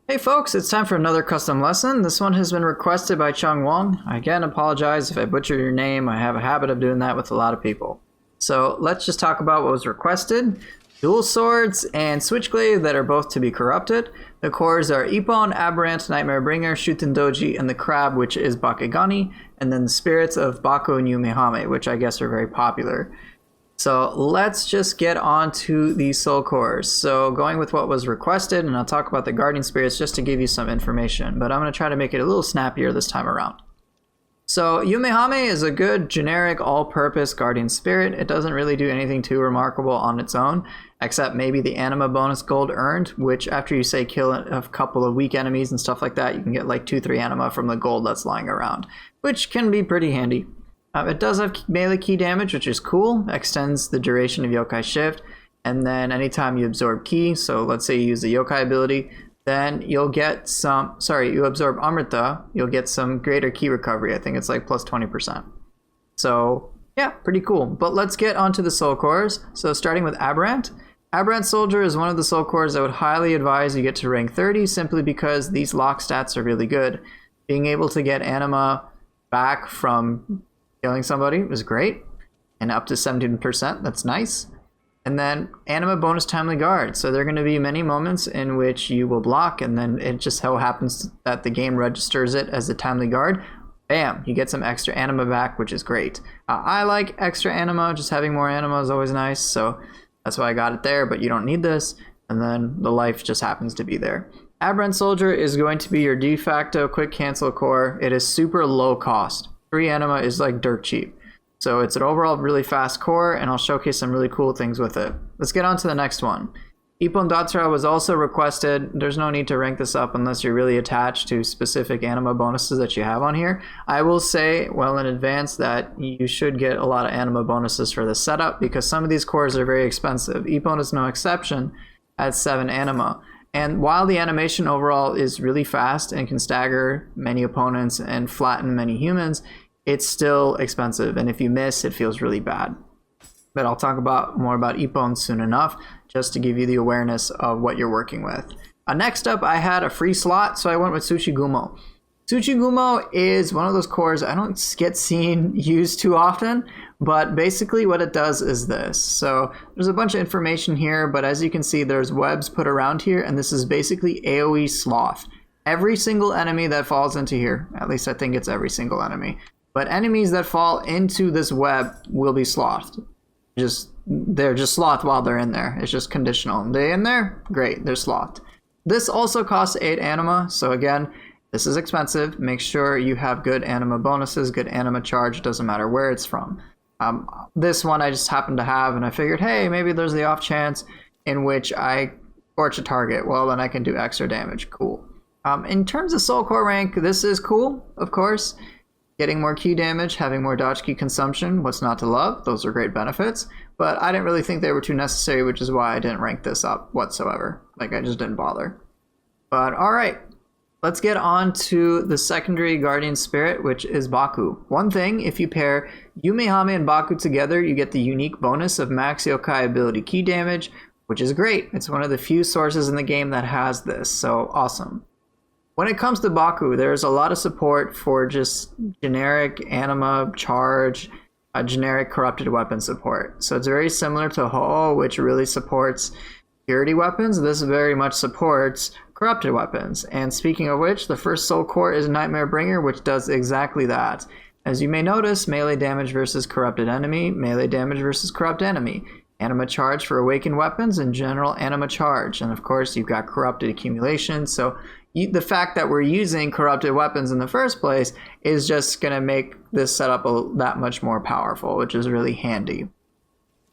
Hey folks, it's time for another custom lesson. This one has been requested by Chung Wong. I again apologize if I butchered your name. I have a habit of doing that with a lot of people. So let's just talk about what was requested. Dual swords and Switchglaive that are both to be corrupted. The cores are Ippon, Aberrant, Nightmare Bringer, Shuten, Doji, and the crab, which is Bakegani, and then the spirits of Baku and Yumehami, which I guess are very popular. So let's just get on to the soul cores. So going with what was requested, and I'll talk about the guardian spirits just to give you some information, but I'm going to try to make it a little snappier this time around. So Yumehami is a good generic all-purpose guardian spirit. It doesn't really do anything too remarkable on its own, except maybe the anima bonus gold earned, which after you say kill a couple of weak enemies and stuff like that, you can get like 2-3 anima from the gold that's lying around, which can be pretty handy. It does have melee key damage, which is cool. Extends the duration of yokai shift, and then anytime you absorb ki, so let's say you use the yokai ability, then you'll get some, you absorb amrita, you'll get some greater ki recovery. I think it's like plus 20%. So yeah, pretty cool. But let's get onto the soul cores. So starting with Aberrant. Aberrant Soldier is one of the soul cores I would highly advise you get to rank 30 simply because these lock stats are really good. Being able to get anima back from killing somebody was great, and up to 17%, that's nice. And then anima bonus timely guard, so there are going to be many moments in which you will block, and then it just so happens that the game registers it as a timely guard. Bam, you get some extra anima back, which is great. I like extra anima, just having more anima is always nice, so that's why I got it there, but you don't need this, and then the life just happens to be there. Aberrant Soldier is going to be your de facto quick cancel core. It is super low cost. 3 anima is like dirt cheap. So it's an overall really fast core, and I'll showcase some really cool things with it. Let's get on to the next one. Ippon-Datara was also requested. There's no need to rank this up unless you're really attached to specific anima bonuses that you have on here. I will say well in advance that you should get a lot of anima bonuses for this setup because some of these cores are very expensive. Ippon is no exception at 7 anima. And while the animation overall is really fast and can stagger many opponents and flatten many humans, it's still expensive, and if you miss, it feels really bad. But I'll talk more about Ippon soon enough, just to give you the awareness of what you're working with. Next up, I had a free slot, so I went with Tsuchigumo. Tsuchigumo is one of those cores I don't get seen used too often, but basically what it does is this. So there's a bunch of information here, but as you can see, there's webs put around here, and this is basically AoE sloth. Every single enemy that falls into here, at least I think it's every single enemy, but enemies that fall into this web will be slothed. They're just slothed while they're in there. It's just conditional. They in there? Great, they're slothed. This also costs 8 anima, so again, this is expensive. Make sure you have good anima bonuses, good anima charge, doesn't matter where it's from. This one I just happened to have, and I figured, hey, maybe there's the off chance in which I scorch a target. Well, then I can do extra damage. Cool. In terms of soul core rank, this is cool, of course. Getting more ki damage, having more dodge ki consumption, what's not to love? Those are great benefits, but I didn't really think they were too necessary, which is why I didn't rank this up whatsoever. Like, I just didn't bother. But alright, let's get on to the secondary guardian spirit, which is Baku. One thing, if you pair Yumehami and Baku together, you get the unique bonus of max yokai ability ki damage, which is great. It's one of the few sources in the game that has this, so awesome. When it comes to Baku, there's a lot of support for just generic anima charge, generic corrupted weapon support. So it's very similar to Ho, which really supports purity weapons. This very much supports corrupted weapons. And speaking of which, the first soul core is Nightmare Bringer, which does exactly that. As you may notice, melee damage versus corrupted enemy, melee damage versus corrupt enemy, anima charge for awakened weapons, and general anima charge. And of course, you've got corrupted accumulation, so the fact that we're using corrupted weapons in the first place is just going to make this setup that much more powerful, which is really handy.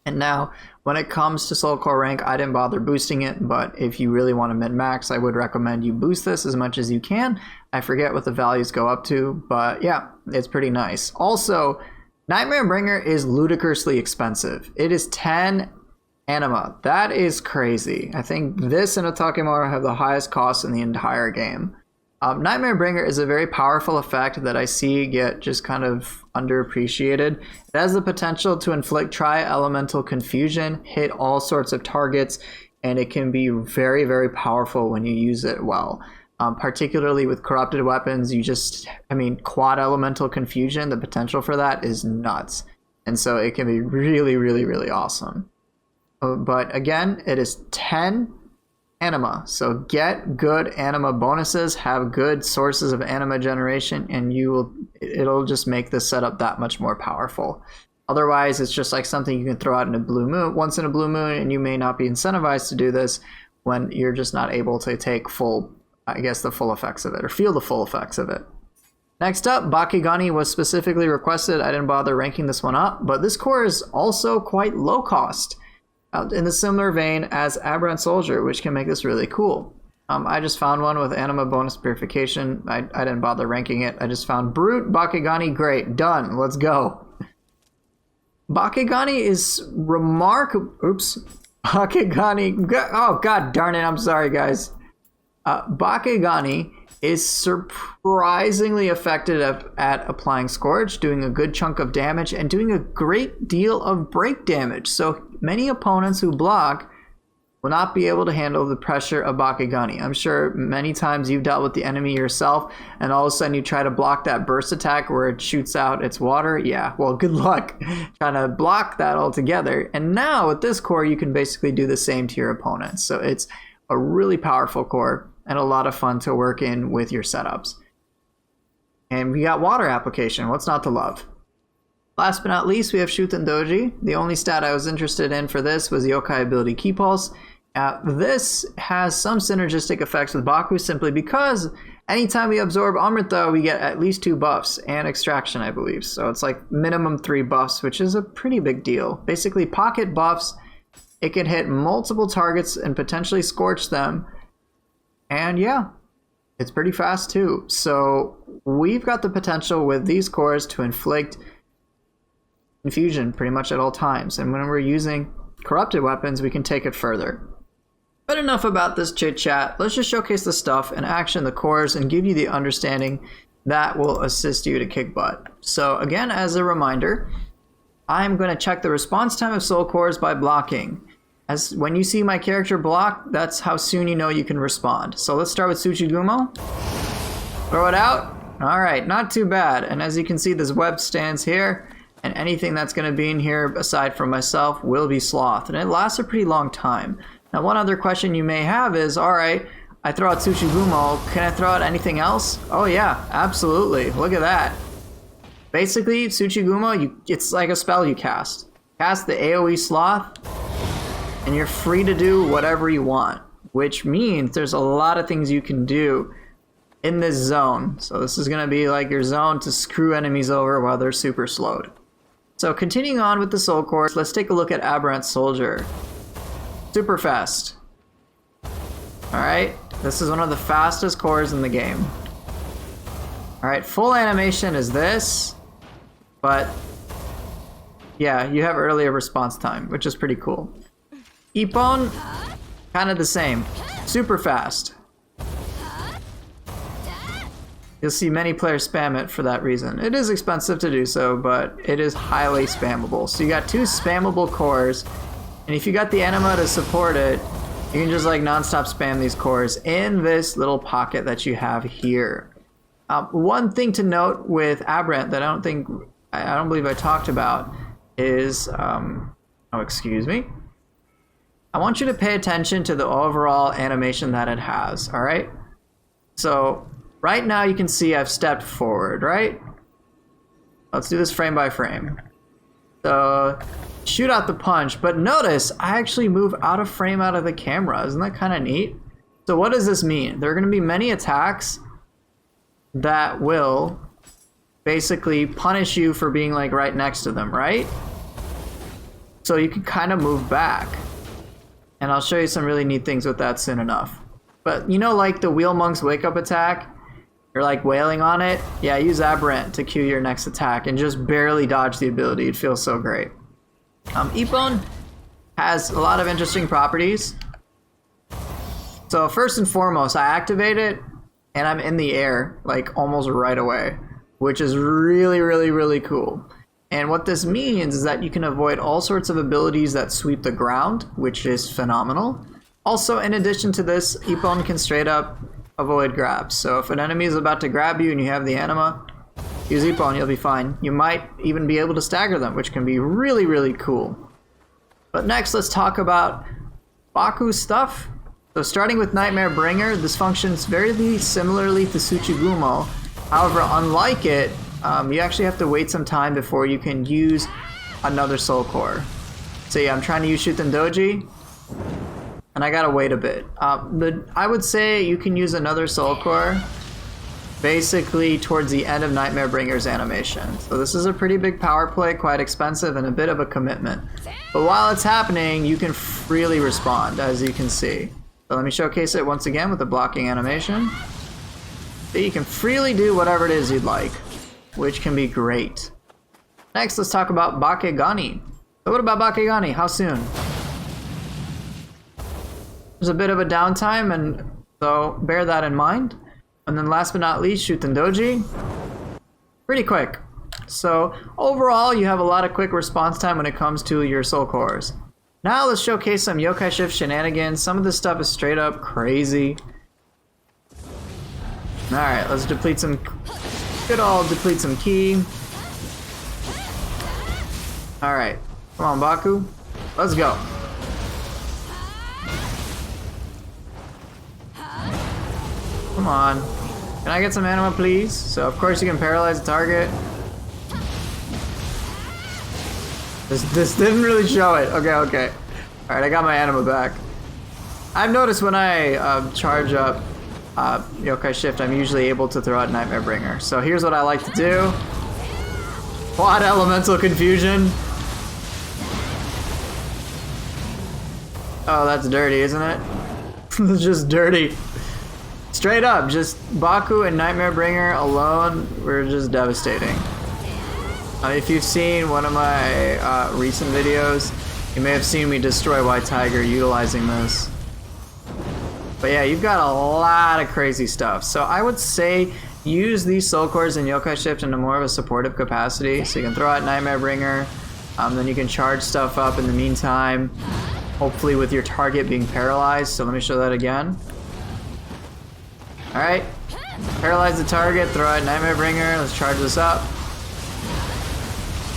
And now, when it comes to soul core rank, I didn't bother boosting it, but if you really want to min-max, I would recommend you boost this as much as you can. I forget what the values go up to, but yeah, it's pretty nice. Also, Nightmare Bringer is ludicrously expensive. It is 10 anima. That is crazy. I think this and Otakemura have the highest cost in the entire game. Nightmare Bringer is a very powerful effect that I see get just kind of underappreciated. It has the potential to inflict tri-elemental confusion, hit all sorts of targets, and it can be very, very powerful when you use it well. particularly with corrupted weapons. I mean, quad elemental confusion, the potential for that is nuts. And so it can be really, really, really awesome. But again, it is 10 anima. So get good anima bonuses, have good sources of anima generation, and it'll just make the setup that much more powerful. Otherwise, it's just like something you can throw out in a blue moon, once in a blue moon, and you may not be incentivized to do this when you're just not able to take the full effects of it, or feel the full effects of it. Next up, Bakegani was specifically requested. I didn't bother ranking this one up, but this core is also quite low cost, in the similar vein as Aberrant Soldier, which can make this really cool. I just found one with anima bonus purification. I didn't bother ranking it. I just found Brute, Bakegani, great, done, let's go. Bakegani is remarkable. Oops. Bakegani. Oh, god darn it. I'm sorry, guys. Bakegani is surprisingly effective at applying Scourge, doing a good chunk of damage, and doing a great deal of break damage. So many opponents who block will not be able to handle the pressure of Bakegani. I'm sure many times you've dealt with the enemy yourself, and all of a sudden you try to block that burst attack where it shoots out its water. Yeah, well, good luck trying to block that altogether. And now with this core, you can basically do the same to your opponents. So it's a really powerful core and a lot of fun to work in with your setups. And we got water application. What's not to love? Last but not least, we have Shuten Doji. The only stat I was interested in for this was the Yokai ability Ki Pulse. This has some synergistic effects with Baku simply because anytime we absorb Amrita, we get at least 2 buffs and extraction, I believe. So it's like minimum 3 buffs, which is a pretty big deal. Basically, pocket buffs. It can hit multiple targets and potentially scorch them. And yeah, it's pretty fast too. So we've got the potential with these cores to inflict confusion pretty much at all times. And when we're using corrupted weapons, we can take it further. But enough about this chit chat. Let's just showcase the stuff and action the cores and give you the understanding that will assist you to kick butt. So again, as a reminder, I'm going to check the response time of soul cores by blocking. As when you see my character block, that's how soon you know you can respond. So let's start with Tsuchigumo. Throw it out. All right, not too bad. And as you can see, this web stands here, and anything that's going to be in here aside from myself will be slothed, and it lasts a pretty long time. Now, one other question you may have is, all right, I throw out Tsuchigumo, can I throw out anything else? Oh yeah, absolutely. Look at that. Basically, Tsuchigumo, it's like a spell you cast. Cast the AoE sloth, and you're free to do whatever you want, which means there's a lot of things you can do in this zone. So this is going to be like your zone to screw enemies over while they're super slowed. So continuing on with the soul cores, let's take a look at Aberrant Soldier. Super fast. Alright, this is one of the fastest cores in the game. Alright, full animation is this, but yeah, you have earlier response time, which is pretty cool. Ippon, kind of the same. Super fast. You'll see many players spam it for that reason. It is expensive to do so, but it is highly spammable. So you got 2 spammable cores, and if you got the anima to support it, you can just like non-stop spam these cores in this little pocket that you have here. One thing to note with Aberrant that I don't believe I talked about is, excuse me. I want you to pay attention to the overall animation that it has, all right? So right now you can see I've stepped forward, right? Let's do this frame by frame. So shoot out the punch, but notice I actually move out of frame out of the camera. Isn't that kind of neat? So what does this mean? There are going to be many attacks that will basically punish you for being like right next to them, right? So you can kind of move back. And I'll show you some really neat things with that soon enough. But you know, like the Wheel Monk's wake up attack? You're like wailing on it? Yeah, use Aberrant to cue your next attack and just barely dodge the ability. It feels so great. Ippon has a lot of interesting properties. So first and foremost, I activate it and I'm in the air like almost right away, which is really, really, really cool. And what this means is that you can avoid all sorts of abilities that sweep the ground, which is phenomenal. Also, in addition to this, Ippon can straight up avoid grabs. So if an enemy is about to grab you and you have the anima, use Ippon, you'll be fine. You might even be able to stagger them, which can be really, really cool. But next, let's talk about Baku stuff. So starting with Nightmare Bringer, this functions very similarly to Tsuchigumo. However, unlike it, you actually have to wait some time before you can use another soul core. So yeah, I'm trying to use Shuten Doji, and I gotta wait a bit. I would say you can use another soul core basically towards the end of Nightmare Bringer's animation. So this is a pretty big power play, quite expensive, and a bit of a commitment. But while it's happening, you can freely respond, as you can see. So let me showcase it once again with the blocking animation. So you can freely do whatever it is you'd like, which can be great. Next, let's talk about Bakegani. So what about Bakegani? How soon? There's a bit of a downtime, and so bear that in mind. And then last but not least, Shuten Doji. Pretty quick. So overall, you have a lot of quick response time when it comes to your soul cores. Now let's showcase some yokai shift shenanigans. Some of this stuff is straight up crazy. Alright, let's deplete some... Good old deplete some ki. Alright, come on Baku. Let's go. Come on. Can I get some anima, please? So, of course, you can paralyze the target. This didn't really show it. Okay. Alright, I got my anima back. I've noticed when I charge up yokai shift, I'm usually able to throw out Nightmare Bringer. So, here's what I like to do. Quad Elemental Confusion. Oh, that's dirty, isn't it? It's just dirty. Straight up, just Baku and Nightmare Bringer alone were just devastating. If you've seen one of my recent videos, you may have seen me destroy White Tiger utilizing this. But yeah, you've got a lot of crazy stuff. So I would say use these soul cores and yokai shift into more of a supportive capacity. So you can throw out Nightmare Bringer, then you can charge stuff up in the meantime, hopefully with your target being paralyzed. So let me show that again. Alright, paralyze the target, throw out Nightmare Bringer, let's charge this up.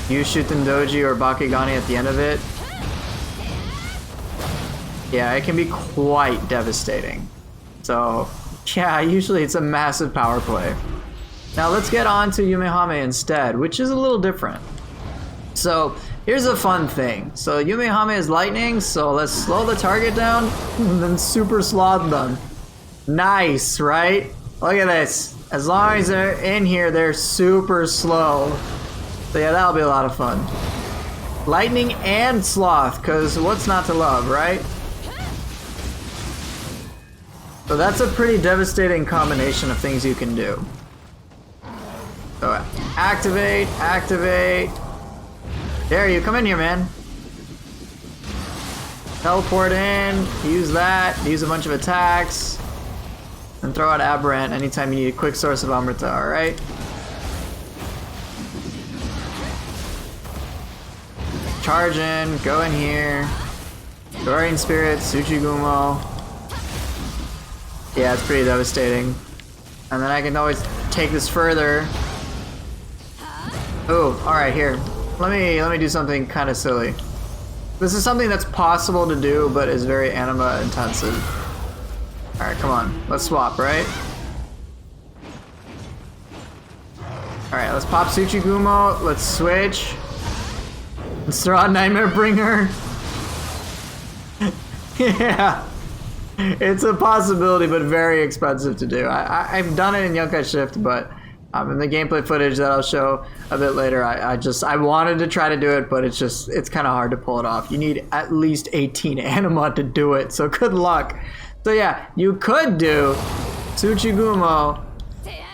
Use Shuten Doji or Bakegani at the end of it. Yeah, it can be quite devastating. So, yeah, usually it's a massive power play. Now let's get on to Yumehami instead, which is a little different. So, here's a fun thing. So, Yumehami is lightning, so let's slow the target down, and then super sloth them. Nice, right? Look at this. As long as they're in here, they're super slow. So yeah, that'll be a lot of fun. Lightning and sloth, because what's not to love, right? So that's a pretty devastating combination of things you can do. So activate. There you come in here, man. Teleport in, use that, use a bunch of attacks. And throw out Aberrant anytime you need a quick source of Amrita, alright? Charge in, go in here. Guardian Spirit, Tsuchigumo. Yeah, it's pretty devastating. And then I can always take this further. Ooh, alright, here. Let me do something kind of silly. This is something that's possible to do, but is very anima intensive. Alright, come on. Let's swap, right? Alright, let's pop Tsuchigumo. Let's switch. Let's throw out Nightmare Bringer. Yeah. It's a possibility, but very expensive to do. I've done it in yokai shift, but in the gameplay footage that I'll show a bit later, I wanted to try to do it, but it's kind of hard to pull it off. You need at least 18 anima to do it, so good luck. So yeah, you could do Tsuchigumo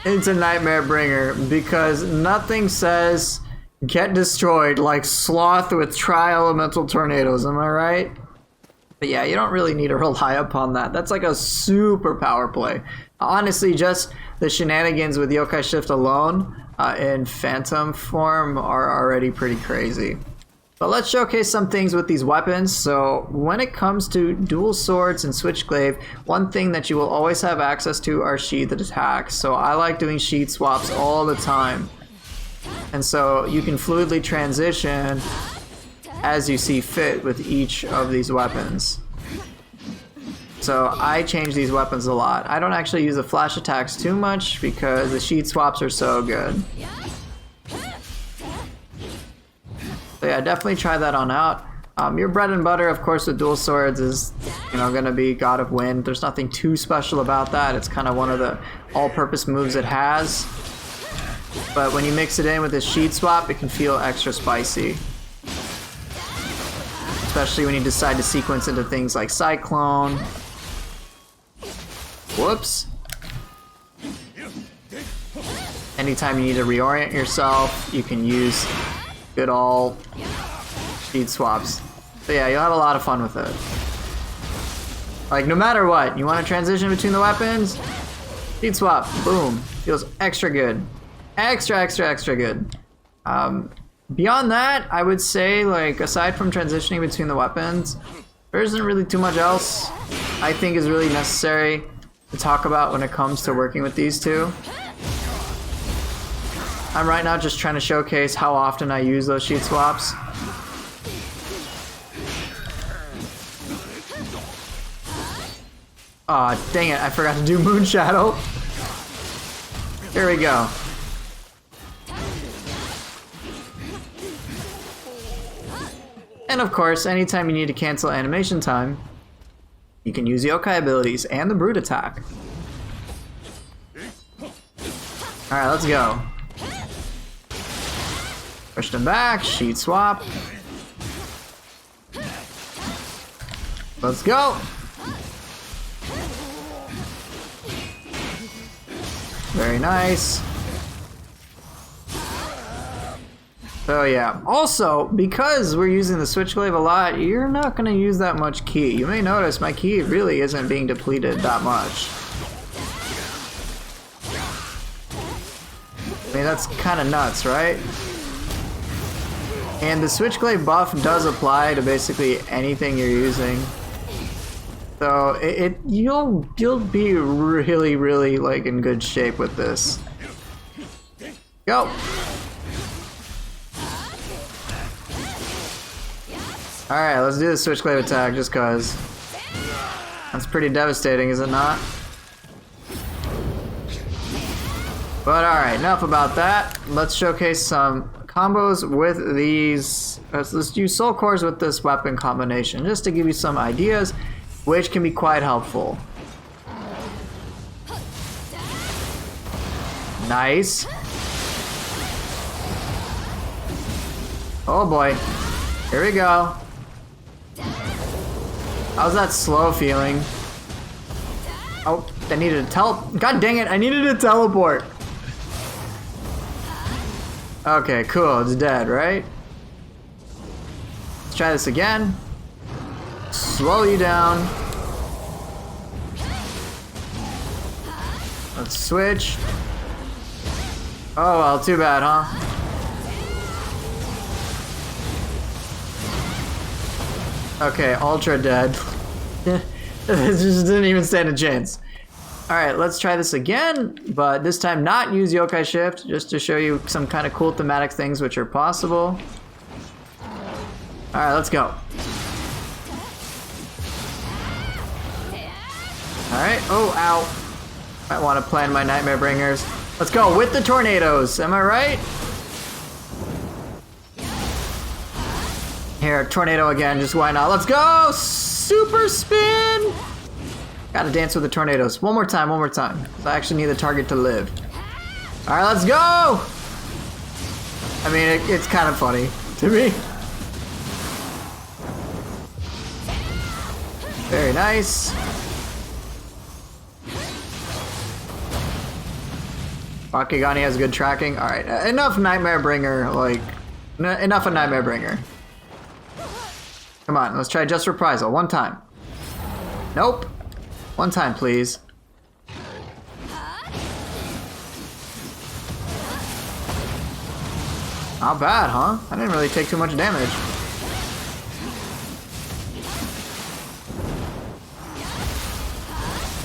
into Nightmare Bringer because nothing says get destroyed like Sloth with Tri-Elemental Tornadoes, am I right? But yeah, you don't really need to rely upon that. That's like a super power play. Honestly, just the shenanigans with yokai shift alone in phantom form are already pretty crazy. But let's showcase some things with these weapons. So when it comes to dual swords and Switchglaive, one thing that you will always have access to are sheathed attacks. So I like doing sheath swaps all the time. And so you can fluidly transition as you see fit with each of these weapons. So I change these weapons a lot. I don't actually use the flash attacks too much because the sheath swaps are so good. So yeah, definitely try that on out. Your bread and butter, of course, with dual swords is, gonna be God of Wind. There's nothing too special about that. It's kind of one of the all-purpose moves it has. But when you mix it in with this sheath swap, it can feel extra spicy. Especially when you decide to sequence into things like Cyclone. Whoops. Anytime you need to reorient yourself, you can use good old sheath swaps. So yeah, you'll have a lot of fun with it. Like, no matter what, you want to transition between the weapons? Sheath swap, boom. Feels extra good. Extra good. Beyond that, I would say, like, aside from transitioning between the weapons, there isn't really too much else I think is really necessary to talk about when it comes to working with these two. I'm right now just trying to showcase how often I use those sheath swaps. Aw, dang it, I forgot to do Moon Shadow. Here we go. And of course, anytime you need to cancel animation time, you can use yokai abilities and the brute attack. Alright, let's go. Push them back, sheath swap. Let's go. Very nice. So yeah, also, because we're using the Switchglaive a lot, you're not going to use that much ki. You may notice my ki really isn't being depleted that much. I mean, that's kind of nuts, right? And the Switchglaive buff does apply to basically anything you're using. So you'll be really like in good shape with this. Go. Alright, let's do the Switchglaive attack just cause. That's pretty devastating, is it not? But alright, enough about that. Let's showcase some combos with these. Let's use soul cores with this weapon combination just to give you some ideas, which can be quite helpful. Nice. Oh boy. Here we go. How's that slow feeling? Oh, I needed to God dang it, I needed to teleport. Okay, cool, it's dead, right? Let's try this again. Slow you down. Let's switch. Oh well, too bad, huh? Okay, ultra dead. This just didn't even stand a chance. Alright, let's try this again, but this time not use Yokai Shift, just to show you some kind of cool thematic things which are possible. Alright, let's go. Alright, oh, ow. Might want to plan my Nightmare Bringers. Let's go with the tornadoes, am I right? Here, tornado again, just why not? Let's go! Super spin! Gotta dance with the tornadoes. One more time, one more time. I actually need the target to live. Alright, let's go! I mean, it's kind of funny to me. Very nice. Bakegani has good tracking. Alright, enough Nightmare Bringer, like, enough of Nightmare Bringer. Come on, let's try Just Reprisal. One time. Nope. One time, please. Not bad, huh? I didn't really take too much damage.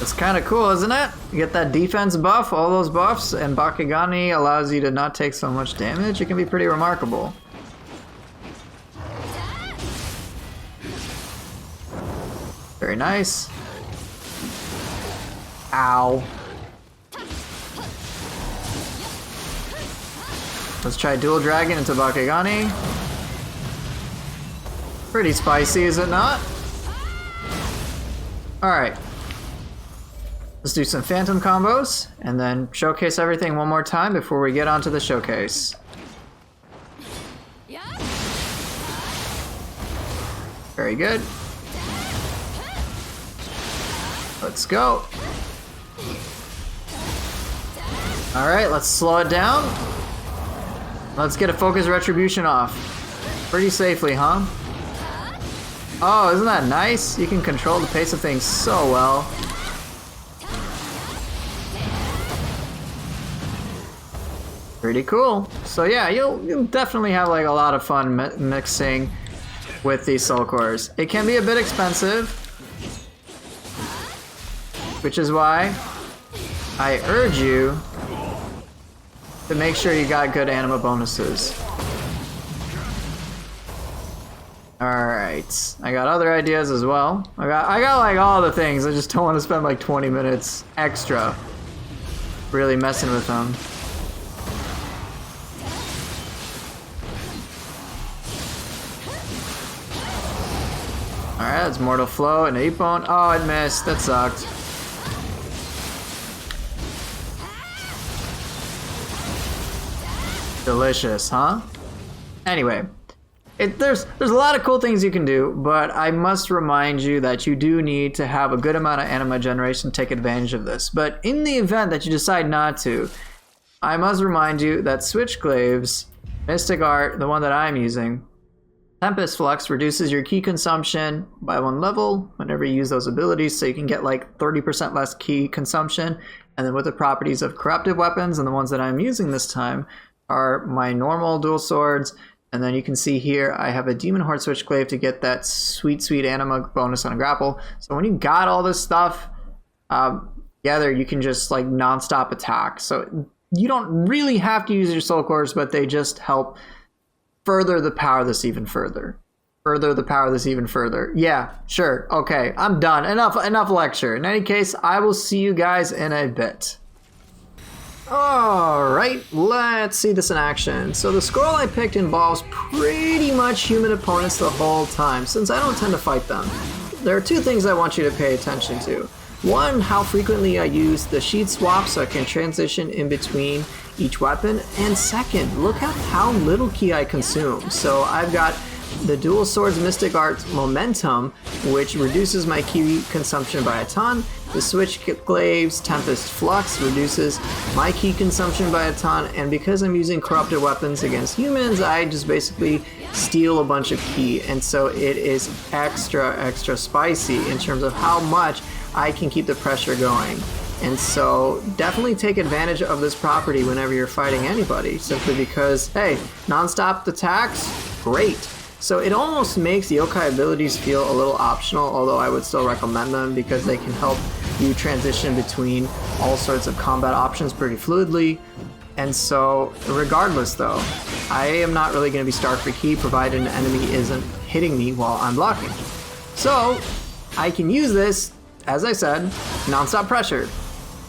It's kind of cool, isn't it? You get that defense buff, all those buffs, and Bakegani allows you to not take so much damage. It can be pretty remarkable. Very nice. Ow. Let's try Dual Dragon into Bakegani. Pretty spicy, is it not? Alright. Let's do some Phantom combos, and then showcase everything one more time before we get onto the showcase. Very good. Let's go. Alright, let's slow it down. Let's get a Focus Retribution off. Pretty safely, huh? Oh, isn't that nice? You can control the pace of things so well. Pretty cool. So yeah, you'll definitely have like a lot of fun mixing with these soul cores. It can be a bit expensive, which is why I urge you to make sure you got good anima bonuses. Alright, I got other ideas as well. I got like all the things, I just don't want to spend like 20 minutes extra really messing with them. Alright, that's Mortal Flow and Ippon. Oh, it missed. That sucked. Delicious, huh? Anyway, there's a lot of cool things you can do, but I must remind you that you do need to have a good amount of anima generation to take advantage of this. But in the event that you decide not to, I must remind you that Switchglaive's Mystic Art, the one that I'm using, Tempest Flux, reduces your ki consumption by 1 level whenever you use those abilities, so you can get like 30% less ki consumption. And then with the properties of corruptive weapons, and the ones that I'm using this time are my normal dual swords. And then you can see here I have a Demon Horde Switchglaive to get that sweet anima bonus on a grapple. So when you got all this stuff together, you can just like non-stop attack. So you don't really have to use your soul cores, but they just help further the power of this even further. Further the power of this even further. Yeah, sure. Okay, I'm done. Enough lecture. In any case, I will see you guys in a bit. Alright, let's see this in action. So the scroll I picked involves pretty much human opponents the whole time, since I don't tend to fight them. There are 2 things I want you to pay attention to. One, how frequently I use the sheet swap so I can transition in between each weapon. And second, look at how little ki I consume. So I've got the Dual Swords Mystic Art Momentum, which reduces my ki consumption by a ton. The Switchglaive's Tempest Flux reduces my ki consumption by a ton. And because I'm using corrupted weapons against humans, I just basically steal a bunch of ki. And so it is extra spicy in terms of how much I can keep the pressure going. And so definitely take advantage of this property whenever you're fighting anybody, simply because, hey, non-stop attacks, great. So it almost makes the yokai abilities feel a little optional, although I would still recommend them because they can help you transition between all sorts of combat options pretty fluidly. And so regardless though, I am not really going to be starved for ki provided an enemy isn't hitting me while I'm blocking. So I can use this, as I said, non-stop pressure.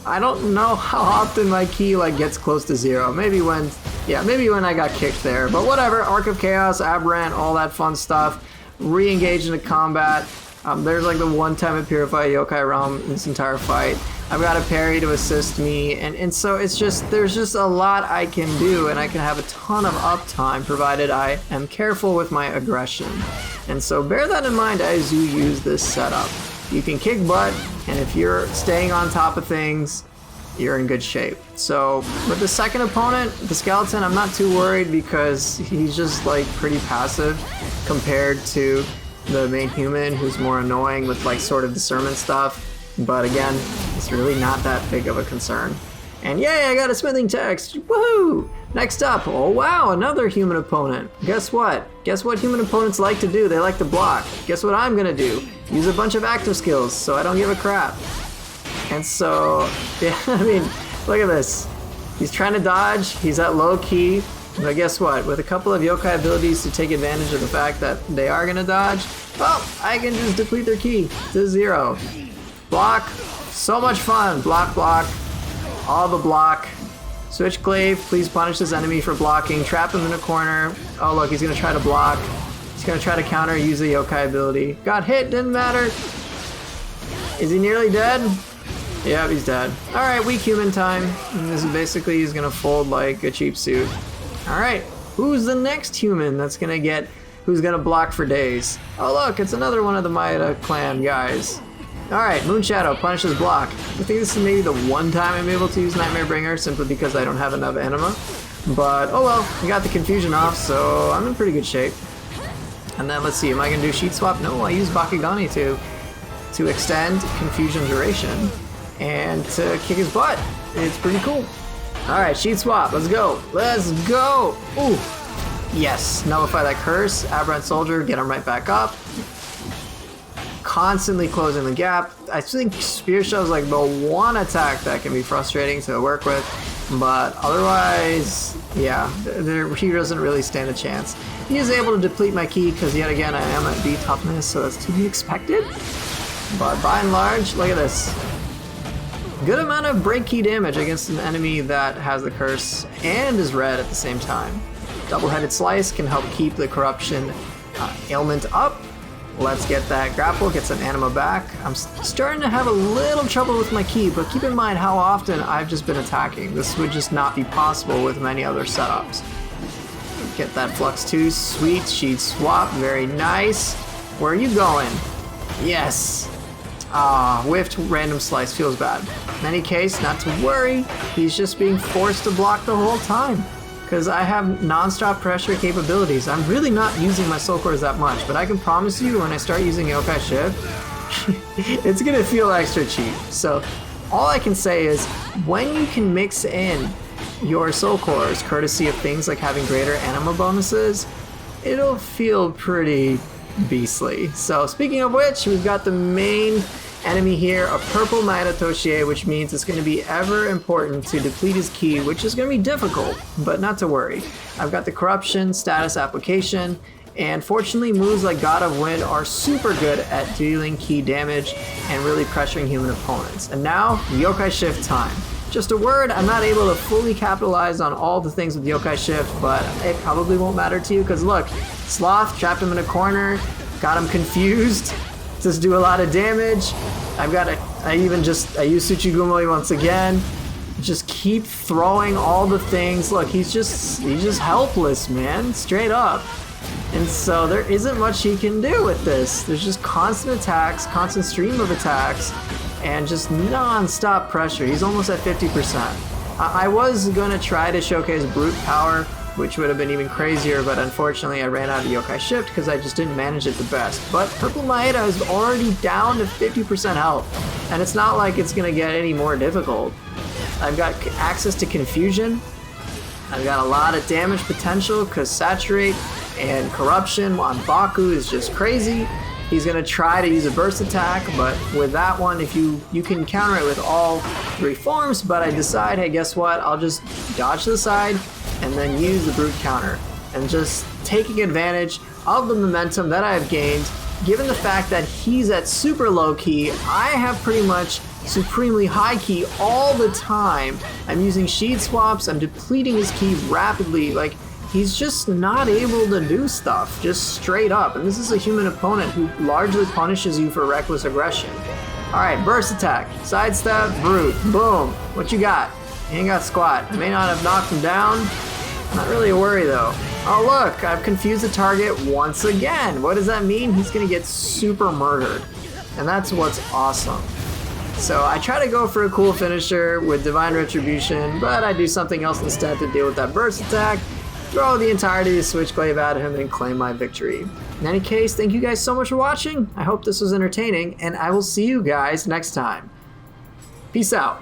I don't know how often my ki like gets close to 0. Maybe when I got kicked there. But whatever, Arc of Chaos, Aberrant, all that fun stuff. Re-engage into combat. There's like the one time I purify Yokai Realm in this entire fight. I've got a parry to assist me, and so it's just, there's just a lot I can do, and I can have a ton of uptime provided I am careful with my aggression. And so bear that in mind as you use this setup. You can kick butt, and if you're staying on top of things, you're in good shape. So with the second opponent, the skeleton, I'm not too worried because he's just like pretty passive compared to the main human, who's more annoying with like sort of discernment stuff. But again, it's really not that big of a concern. And yay, I got a smithing text! Woohoo! Next up, oh wow, another human opponent. Guess what? Guess what human opponents like to do? They like to block. Guess what I'm gonna do? Use a bunch of active skills so I don't give a crap. And so, yeah, I mean, look at this. He's trying to dodge, he's at low ki, but guess what? With a couple of yokai abilities to take advantage of the fact that they are gonna dodge, well, I can just deplete their ki to 0. Block, so much fun. Block, block, all the block. Switchglaive, please punish this enemy for blocking. Trap him in a corner. Oh look, he's gonna try to block. He's gonna try to counter, use the yokai ability. Got hit, didn't matter. Is he nearly dead? Yeah, he's dead. Alright, weak human time. And this is basically, he's gonna fold like a cheap suit. Alright, who's the next human that's gonna get, who's gonna block for days? Oh look, it's another one of the Maeda clan guys. Alright, Moonshadow punishes block. I think this is maybe the one time I'm able to use Nightmare Bringer, simply because I don't have enough anima. But, oh well, I got the confusion off, so I'm in pretty good shape. And then let's see, am I gonna do sheet swap? No, I use Bakegani to extend confusion duration and to kick his butt. It's pretty cool. Alright, sheet swap, let's go. Let's go! Ooh! Yes, nullify that curse. Aberrant soldier, get him right back up. Constantly closing the gap. I think Spear Shove is like the one attack that can be frustrating to work with, but otherwise, yeah, he doesn't really stand a chance. He is able to deplete my ki because yet again I am at B toughness, so that's to be expected. But by and large, look at this. Good amount of break ki damage against an enemy that has the curse and is red at the same time. Double-headed slice can help keep the corruption ailment up. Let's get that grapple, get some anima back. I'm starting to have a little trouble with my ki, but keep in mind how often I've just been attacking. This would just not be possible with many other setups. Get that flux 2, sweet, sheet swap, very nice. Where are you going? Yes. Ah, whiffed random slice, feels bad. In any case, not to worry, he's just being forced to block the whole time. Because I have non-stop pressure capabilities. I'm really not using my soul cores that much, but I can promise you when I start using Yokai Shift, it's gonna feel extra cheap. So all I can say is, when you can mix in your soul cores, courtesy of things like having greater anima bonuses, it'll feel pretty beastly. So speaking of which, we've got the main enemy here, a purple Maeda Toshiie, which means it's going to be ever important to deplete his ki, which is going to be difficult, but not to worry. I've got the corruption, status application, and fortunately moves like God of Wind are super good at dealing ki damage and really pressuring human opponents. And now, Yokai Shift time. Just a word, I'm not able to fully capitalize on all the things with Yokai Shift, but it probably won't matter to you, because look, Sloth, trapped him in a corner, got him confused, just do a lot of damage. I use Tsuchigumo once again. Just keep throwing all the things. Look, he's just helpless, man, straight up. And so there isn't much he can do with this. There's just constant attacks, constant stream of attacks, and just non-stop pressure. He's almost at 50%. I was gonna try to showcase brute power, which would have been even crazier, but unfortunately I ran out of Yokai Shift because I just didn't manage it the best. But Purple Maeda is already down to 50% health, and it's not like it's gonna get any more difficult. I've got access to Confusion, I've got a lot of damage potential because Saturate and Corruption on Baku is just crazy. He's gonna try to use a burst attack, but with that one, if you can counter it with all 3 forms, but I decide, hey, guess what? I'll just dodge to the side and then use the brute counter, and just taking advantage of the momentum that I have gained. Given the fact that he's at super low ki, I have pretty much supremely high ki all the time. I'm using sheet swaps, I'm depleting his ki rapidly, like, he's just not able to do stuff, just straight up. And this is a human opponent who largely punishes you for reckless aggression. Alright, burst attack, sidestep, brute, boom. What you got? He ain't got squat. I may not have knocked him down. Not really a worry though. Oh look, I've confused the target once again. What does that mean? He's gonna get super murdered. And that's what's awesome. So I try to go for a cool finisher with Divine Retribution, but I do something else instead to deal with that burst attack, throw the entirety of Switchglaive at him, and claim my victory. In any case, thank you guys so much for watching. I hope this was entertaining, and I will see you guys next time. Peace out.